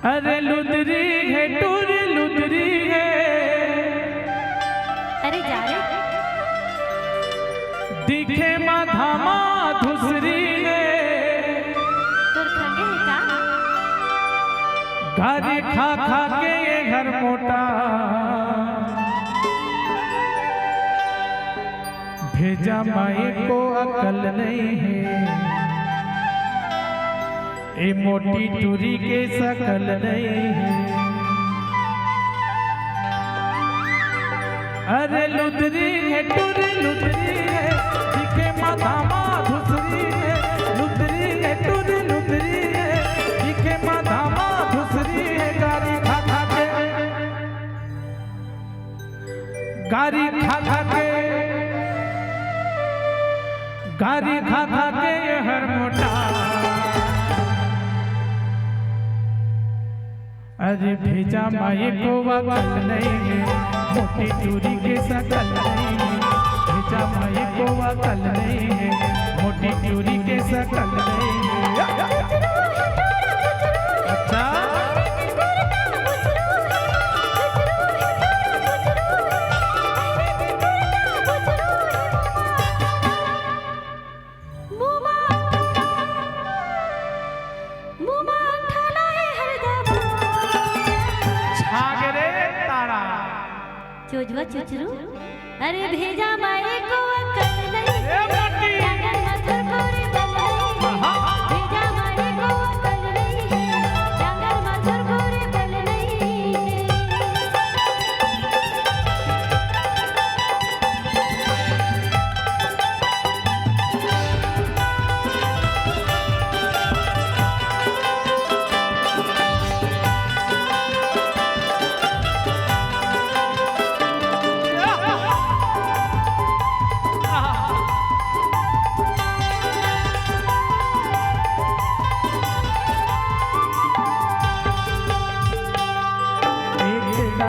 अरे लुदरी है टूर लुदरी है। अरे जा रे दिखे माधामा धुसरी है। तोर खंडे है का घारी खा खा के ये घर मोटा भेजा माई को अकल नहीं है। ए मोटी टूरी के सकल नहीं है। अरे लुदरी है टूरी लुदरी है। दिखे माधामा धुसरी है। लुदरी है टूरी लुदरी है। दिखे माधामा धुसरी है। गारी खा खा के गारी खा खा के गारी खा खा के ये हर मोटा अरे भेजा माई को वकल नहीं है। मोटी टूरी के सकल नहीं है। भेजा माई को वकल नहीं है। मोटी टूरी के सकल नहीं है। अच्छा चोजवा चुचरू अरे भेजा माई को अकल नहीं है। जागर मथुर कोरे बल नहीं है। भेजा माई को अकल नहीं है। जागर मथुर कोरे बल नहीं है।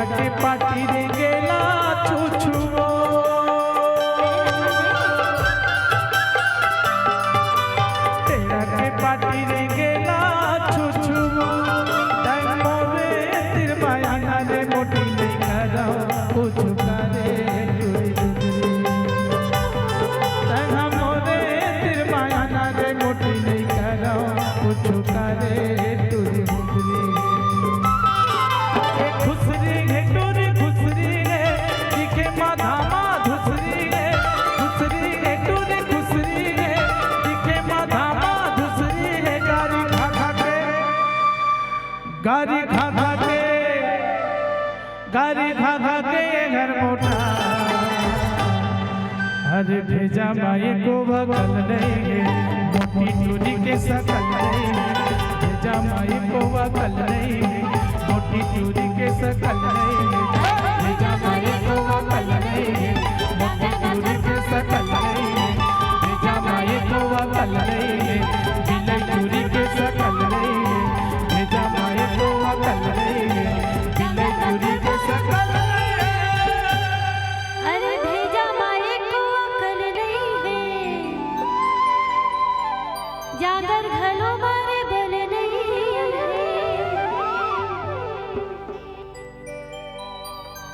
के पाटी रे गेला छुछुओ तेरा के पाटी रे गेला छुछुओ तन्मो रे तिर माया ना रे मोटी नहीं करो कुछ करे टूरी लुदरी तन्मो रे तिर माया ना रे मोटी नहीं करो कुछ करे टूरी लुदरी। खुसरी है टूरी खुसरी है। दिखे माधामा धुसरी है। खुसरी है टूरी खुसरी है। दिखे माधामा धुसरी है। गारी खा खा के गारी खा खा के गारी खा खा के ये घर मोटा अरे भेजा माई को वकल नहीं है। मोटी टूरी के सकल नहीं है। भेजा माई को वकल नहीं है।